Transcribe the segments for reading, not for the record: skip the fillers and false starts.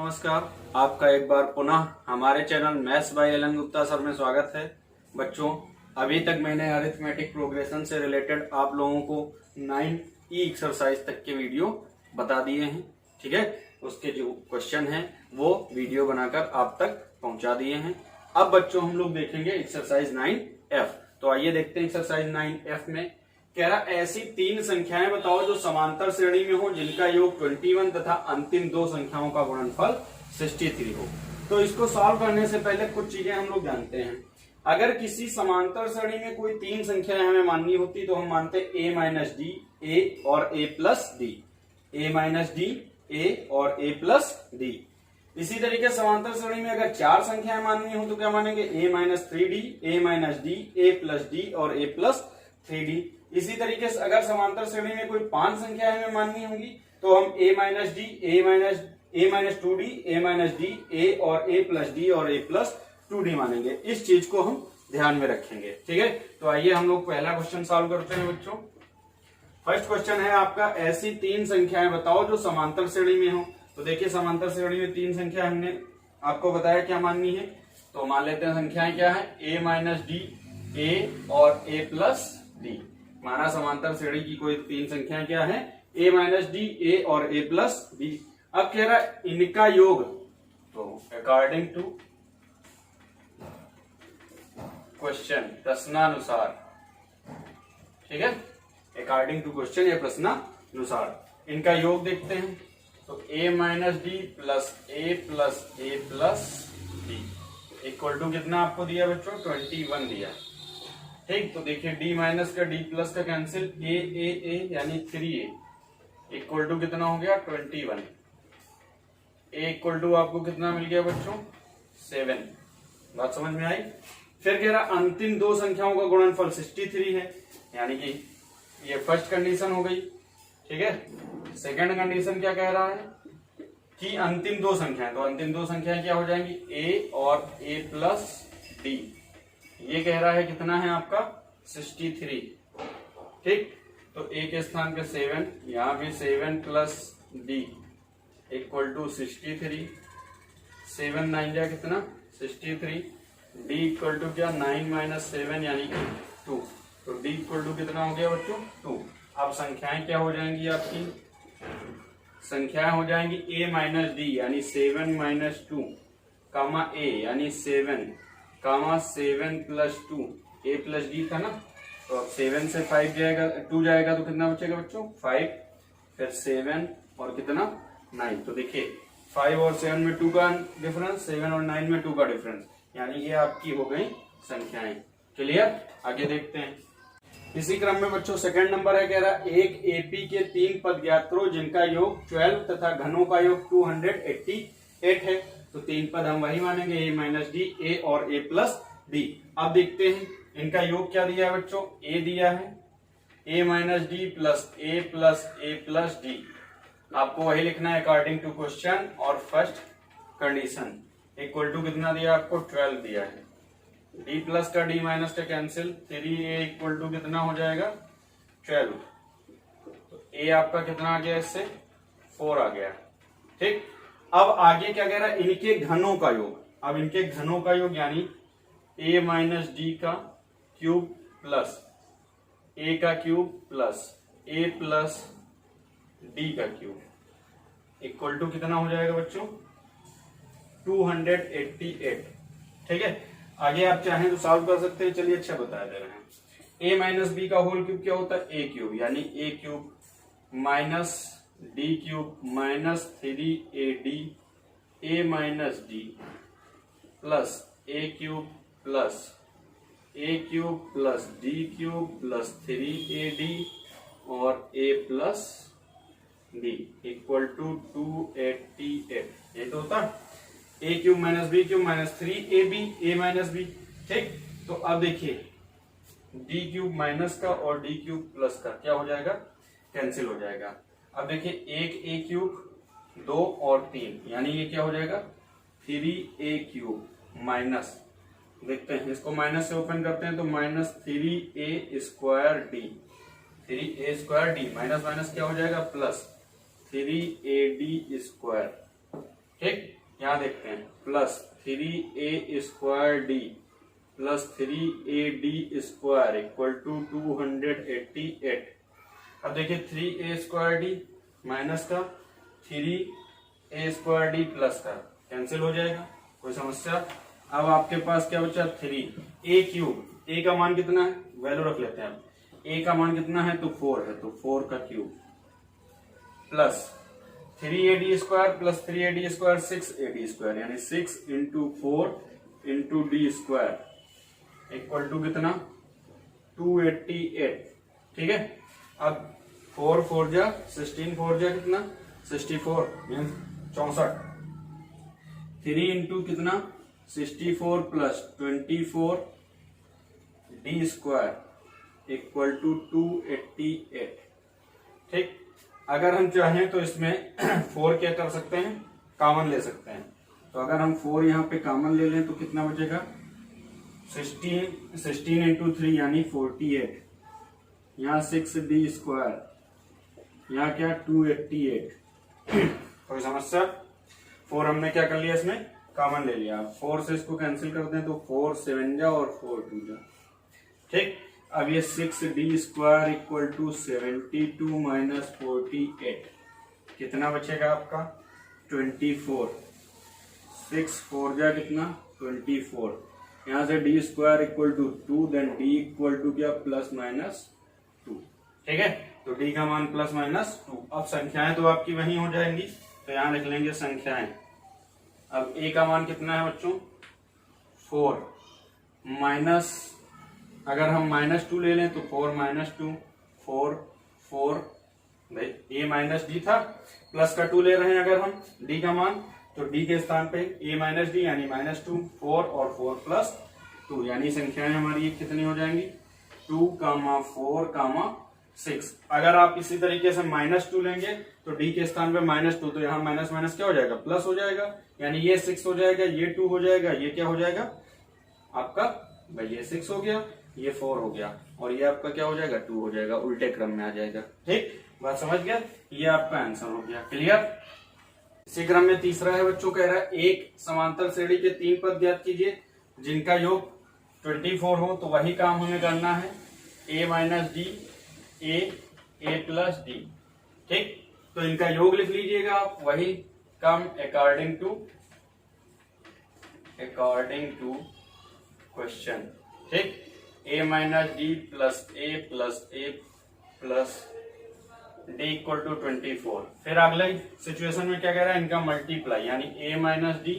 नमस्कार। आपका एक बार पुनः हमारे channel maths by Allen Gupta sir में स्वागत है। बच्चों, अभी तक मैंने अरिथमेटिक प्रोग्रेशन से रिलेटेड आप लोगों को 9E एक्सरसाइज तक के वीडियो बता दिए हैं। ठीक है, उसके जो क्वेश्चन हैं वो वीडियो बनाकर आप तक पहुंचा दिए हैं। अब बच्चों हम लोग देखेंगे एक्सरसाइज 9F। तो आइए देखते हैं एक्सरसाइज 9F में। कह रहा ऐसी तीन संख्याएं बताओ जो समांतर श्रेणी में हो, जिनका योग 21 तथा अंतिम दो संख्याओं का गुणनफल 63 हो। तो इसको सॉल्व करने से पहले कुछ चीजें हम लोग जानते हैं। अगर किसी समांतर श्रेणी में कोई तीन संख्याएं हमें माननी होती तो हम मानते a माइनस डी, ए और a plus D, a minus D, A और a प्लस डी। इसी तरीके समांतर श्रेणी में अगर चार संख्याएं माननी हो तो क्या मानेंगे, a minus three D, a minus d, a plus D और a प्लस थ्री डी। इसी तरीके से अगर समांतर श्रेणी में कोई पांच संख्याएं हमें माननी होंगी तो हम a minus d, a minus two D, a minus d, a और a प्लस डी और a प्लस टू डी मानेंगे। इस चीज को हम ध्यान में रखेंगे। ठीक है, तो आइए हम लोग पहला क्वेश्चन सॉल्व करते हैं बच्चों। फर्स्ट क्वेश्चन है आपका, ऐसी तीन संख्याएं बताओ जो समांतर श्रेणी में हो। तो देखिए समांतर श्रेणी में तीन संख्या हमने आपको बताया क्या माननी है। तो मान लेते हैं संख्याएं क्या है, a माइनस डी, a और a प्लस डी। माना समांतर श्रेणी की कोई तीन संख्याएं क्या है, a माइनस डी, a और a प्लस डी। अब कह रहा है इनका योग, तो अकॉर्डिंग टू क्वेश्चन, प्रश्नानुसार। ठीक है, अकॉर्डिंग टू क्वेश्चन या प्रश्नानुसार इनका योग देखते हैं। तो a minus d plus a plus a plus d equal to कितना आपको दिया बच्चों, 21 दिया। ठीक, तो देखिए d माइनस का d प्लस का कैंसिल, a यानी 3a इक्वल टू कितना हो गया, 21। a इक्वल टू आपको कितना मिल गया बच्चों, 7। बात समझ में आई। फिर कह रहा अंतिम दो संख्याओं का गुणनफल 63 है, यानी कि ये फर्स्ट कंडीशन हो गई। ठीक है, सेकंड कंडीशन क्या कह रहा है कि अंतिम दो संख्याएं, तो अंतिम दो संख्याएं क्या हो जाएंगी, a और a प्लस डी। ये कह रहा है कितना है आपका, 63। ठीक, तो a के स्थान पे 7, यहां भी 7 प्लस डी इक्वल टू 63। 7 9 जा कितना, 63। d इक्वल टू क्या, 9 माइनस 7 यानी कि 2। तो d इक्वल टू कितना हो गया बच्चों, 2। अब संख्याएं क्या हो जाएंगी आपकी, संख्याएं हो जाएंगी a माइनस डी यानी 7 माइनस 2 कामा a यानी 7 कामा 7 प्लस 2, a प्लस डी था ना। तो अब 7 से 5 जाएगा, 2 जाएगा तो कितना बचेगा बच्चों, 5। फिर 7 और कितना, 9। तो देखिए 5 और 7 में 2 का डिफरेंस, 7 और 9 में 2 का डिफरेंस, यानी ये आपकी हो गई संख्याएं। क्लियर, आगे देखते हैं। इसी क्रम में बच्चों सेकंड नंबर है, कह रहा एक एपी के तीन पद ज्ञात करो जिनका योग 12 तथा घनों का योग 288 है। तो तीन पद हम वही मानेंगे, a माइनस डी, a और a प्लस डी। अब देखते हैं इनका योग क्या दिया है बच्चों, a दिया है, a minus d plus a plus a plus D. आपको वही लिखना है अकॉर्डिंग टू क्वेश्चन और फर्स्ट कंडीशन। इक्वल टू कितना दिया आपको, 12 दिया है। d प्लस का d माइनस का कैंसिल, 3a इक्वल टू कितना हो जाएगा, 12। तो a आपका कितना आ गया, इससे 4 आ गया। ठीक, अब आगे क्या कह रहा है, इनके घनों का योग। अब इनके घनों का योग यानी a माइनस डी का क्यूब प्लस a का cube plus a plus D का क्यूब इक्वल टू कितना हो जाएगा बच्चों, 288। ठीक है, आगे आप चाहें तो सॉल्व कर सकते हैं। चलिए अच्छा बता दे रहे हैं। a माइनस बी का होल क्यूब क्या होता है, a क्यूब यानी a cube minus d cube minus 3ad, a minus d plus a cube plus a cube plus d cube plus 3ad और a plus d equal to 288। ये तो होता a cube minus b cube minus 3ab, a minus b। ठीक, तो अब देखिए d cube minus का और d क्यूब प्लस का क्या हो जाएगा, कैंसिल हो जाएगा। अब देखिए एक a क्यूब 2 और 3 यानी ये क्या हो जाएगा, 3a क्यूब माइनस, देखते हैं इसको माइनस से ओपन करते हैं तो minus 3a square D, 3a square D minus minus क्या हो जाएगा, प्लस 3ad स्क्वायर। ठीक, यहाँ देखते हैं plus 3a² d plus 3ad² equal to 288। अब देखिए 3a² d माइनस का 3a² d प्लस का कैंसिल हो जाएगा, कोई समस्या। अब आपके पास क्या बचा 3a³, a का मान कितना है, वैल्यू रख लेते हैं। अब a का मान कितना है तो 4 है, तो 4 का cube plus 3ad² plus 3ad² 6ad² यानी 6 into 4 into d² equal to कितना 288। ठीक है। अब 4 4 जा 16 4 जा कितना 64 मीन्स 64। 3 इंटू कितना 64 प्लस 24 d² इक्वल टू 288। ठीक। अगर हम चाहें तो इसमें 4 क्या कर सकते हैं, कॉमन ले सकते हैं। तो अगर हम 4 यहाँ पे कॉमन ले लें तो कितना बचेगा 16 इंटू 3 यानी 48। यहाँ 6d², यहाँ क्या 288। कोई समस्या। 4 हमने क्या कर लिया इसमें कॉमन ले लिया। 4 से इसको कैंसिल कर दें तो 4 7 जा और 4 2 जा। ठीक। अब ये 6d² इक्वल टू 72 माइनस 48 कितना बचेगा आपका 24। 6 4 जा कितना 24। यहाँ से d² equal to 2 then d equal to क्या प्लस माइनस 2। ठीक है। तो d का मान प्लस माइनस 2। अब संख्याएं तो आपकी वही हो जाएंगी, तो यहाँ लिख लेंगे संख्याएं। अब a का मान कितना है बच्चों 4 माइनस, अगर हम -2 ले लें तो 4 - 2 4 4 भाई a माइनस डी था, प्लस का 2 ले रहे हैं अगर हम d का मान, तो d के स्थान पे a माइनस डी यानी -2 4 और 4 प्लस 2 यानी संख्याएं हमारी कितनी हो जाएंगी 2, 4, 6। अगर आप इसी तरीके से -2 लेंगे तो d के स्थान पे -2, तो यहाँ माइनस माइनस क्या हो जाएगा प्लस हो जाएगा, यानी ये 6 हो जाएगा, ये 2 हो जाएगा, ये क्या हो जाएगा आपका भाई ये 6 हो गया, ये 4 हो गया और ये आपका क्या हो जाएगा 2 हो जाएगा, उल्टे क्रम में आ जाएगा। ठीक, बात समझ गया। ये आपका आंसर हो गया। क्लियर। इसी क्रम में तीसरा है बच्चों, कह रहा है एक समांतर श्रेणी के 3 पद ज्ञात कीजिए जिनका योग 24 हो। तो वही काम हमें करना है, a minus d a plus d. ठीक, तो इनका योग लिख लीजिएगा आप, वही काम अकॉर्डिंग टू क्वेश्चन। ठीक, a minus d plus a plus d equal to 24। फिर अगले सिचुएशन में क्या कह रहा है, इनका मल्टीप्लाई यानी a minus d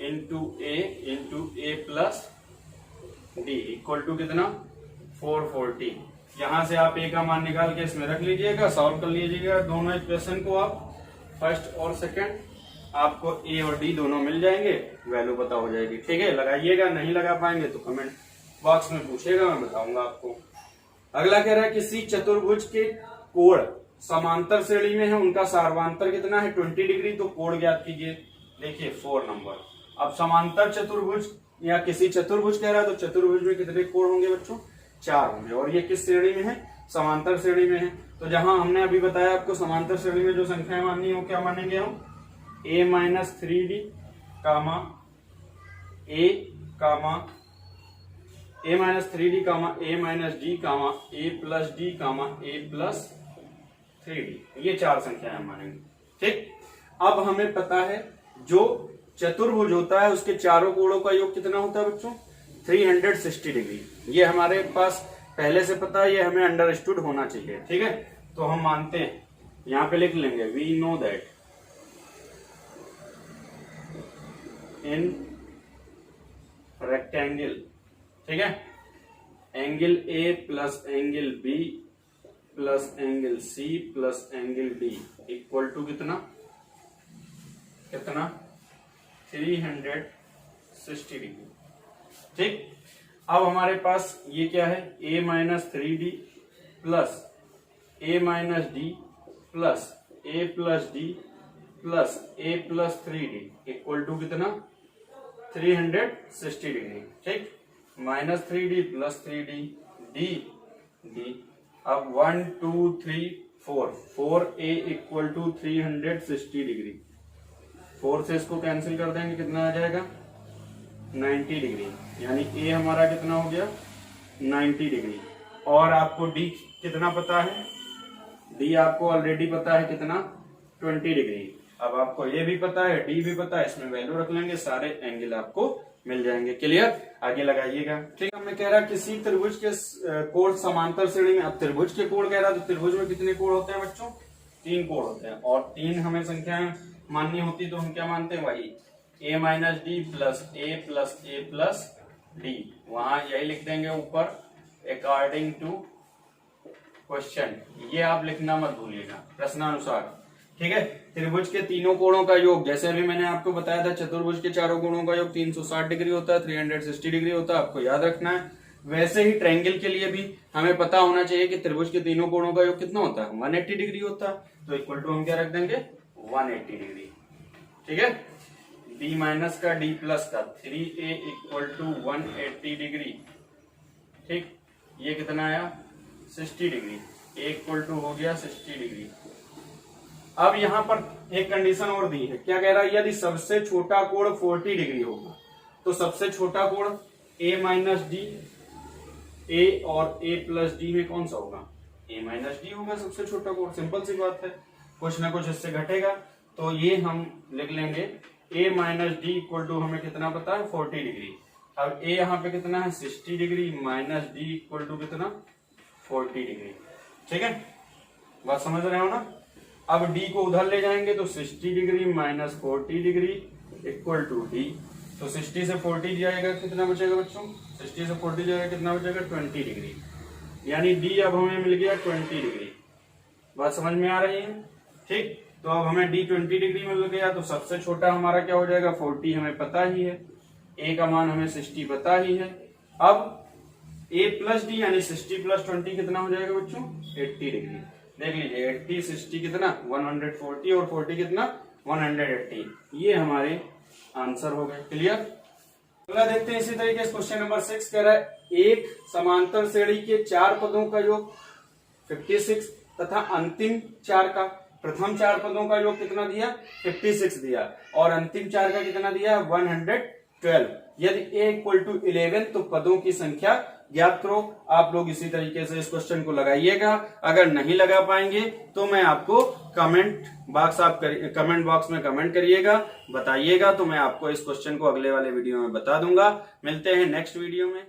into a plus d equal to कितना 440। यहां से आप a का मान निकाल के इसमें रख लीजिएगा, सॉल्व कर लीजिएगा दोनों इक्वेशन को आप, फर्स्ट और सेकंड, आपको a और d दोनों मिल जाएंगे, वैल्यू पता हो जाएगी। ठीक है, लगाइएगा, नहीं लगा पाएंगे तो कमेंट बॉक्स में पूछिएगा, मैं बताऊंगा आपको। अगला कह रहा है किसी चतुर्भुज के कोण समांतर श्रेणी में है, उनका सार्वांतर कितना है 20 डिग्री, तो कोण ज्ञात कीजिए। देखिए 4 नंबर। अब समांतर चतुर्भुज या किसी चतुर्भुज कह रहा है, तो चतुर्भुज में कितने कोण होंगे बच्चों 4 होंगे, और ये किस श्रेणी में है समांतर श्रेणी में है। तो जहां हमने अभी बताया आपको समांतर श्रेणी में जो संख्याएं माननी हो, क्या मानेंगे हम a minus 3d comma a minus 3d comma a minus d comma a plus d comma a plus 3d, ये 4 संख्याएं हम मानेंगे। ठीक, अब हमें पता है जो चतुर्भुज होता है उसके चारों कोणों का योग कितना होता है बच्चों 360 डिग्री। ये हमारे पास पहले से पता है, ये हमें अंडरस्टूड होना चाहिए। ठीक है, तो हम मानते हैं, यहां पे लिख लेंगे we know that in rectangle, ठीक है, angle A plus angle B plus angle C plus angle D equal to कितना 360 डिग्री। ठीक, अब हमारे पास ये क्या है a minus 3d plus a minus d plus a plus d plus a plus 3d equal to कितना 360 degree. ठीक, minus 3d plus 3d D. अब 1 2 3 4 4a इक्वल टू 360 डिग्री। 4 से इसको कैंसिल कर देंगे, कितना आ जाएगा 90 डिग्री, यानी ए हमारा कितना हो गया 90 डिग्री। और आपको डी कितना पता है, डी आपको ऑलरेडी पता है कितना 20 डिग्री। अब आपको ये भी पता है, डी भी पता है, इसमें वैल्यू रख लेंगे, सारे एंगल आपको मिल जाएंगे। क्लियर, आगे लगाइएगा। ठीक है, मैं कह रहा किसी त्रिभुज के कोण समांतर श्रेणी में, अब त्रिभुज के कोण कह रहा, तो त्रिभुज में कितने कोण होते हैं बच्चों, 3 कोण होते हैं, और 3 हमें संख्याएं माननी होती, तो हम क्या मानते हैं, वही a minus d plus A plus D, वहां यही लिख देंगे ऊपर अकॉर्डिंग टू क्वेश्चन, ये आप लिखना मत भूलिएगा, प्रश्नानुसार। ठीक है, त्रिभुज के तीनों कोणों का योग, जैसे अभी मैंने आपको बताया था चतुर्भुज के चारों कोणों का योग 360 डिग्री होता है, 360 डिग्री होता है, आपको याद रखना है। वैसे ही ट्रायंगल के लिए भी हमें पता होना चाहिए कि त्रिभुज के तीनों कोणों का योग कितना होता है, 180 डिग्री होता है, तो इक्वल टू हम क्या रख देंगे 180 डिग्री। ठीक है, b माइनस का d प्लस का 3a इक्वल टू 180 डिग्री। ठीक, ये कितना आया 60 डिग्री, a इक्वल टू हो गया 60 डिग्री। अब यहां पर एक कंडीशन और दी है, क्या कह रहा है, यदि सबसे छोटा कोण 40 डिग्री होगा, तो सबसे छोटा कोण a माइनस डी, a और a प्लस डी में कौन सा होगा, a माइनस डी होगा सबसे छोटा कोण, सिंपल सी बात है, कुछ ना कुछ इससे घटेगा, तो ये हम लिख लेंगे a minus d equal to, हमें कितना पता है 40 डिग्री। अब a यहाँ पे कितना है 60 degree, minus d equal to कितना 40 डिग्री। ठीक है, बात समझ रहे हो ना। अब d को उधर ले जाएंगे तो 60 degree minus 40 degree equal to d, तो 60 से 40 जाएगा, कितना बचेगा बच्चों, 60 से 40 जाएगा, कितना बचेगा 20 डिग्री, यानी d अब हमें मिल गया 20 डिग्री। बात समझ में आ रही है। ठीक, तो अब हमें d 20 डिग्री मिल गया, तो सबसे छोटा हमारा क्या हो जाएगा 40, हमें पता ही है, a का मान हमें 60 पता ही है। अब a प्लस डी यानी 60 प्लस 20 कितना हो जाएगा बच्चों 80 डिग्री। देख लीजिए 80 60 कितना 140 और 40 कितना 180, ये हमारे आंसर हो गए। क्लियर, अगला देखते हैं इसी तरीके से क्वेश्चन नंबर 6 कह रहा है, एक समांतर श्रेणी के 4 पदों का योग 56 तथा अंतिम 4 का, प्रथम 4 पदों का योग कितना दिया 56 दिया, और अंतिम 4 का कितना दिया 112। यदि a इक्वल टू 11 तो पदों की संख्या ज्ञात करो। आप लोग इसी तरीके से इस क्वेश्चन को लगाइएगा, अगर नहीं लगा पाएंगे तो मैं आपको कमेंट बॉक्स में कमेंट करिएगा, बताइएगा, तो मैं आपको इस क्वेश्चन को अगले वाले वीडियो में बता दूंगा। मिलते हैं नेक्स्ट वीडियो में।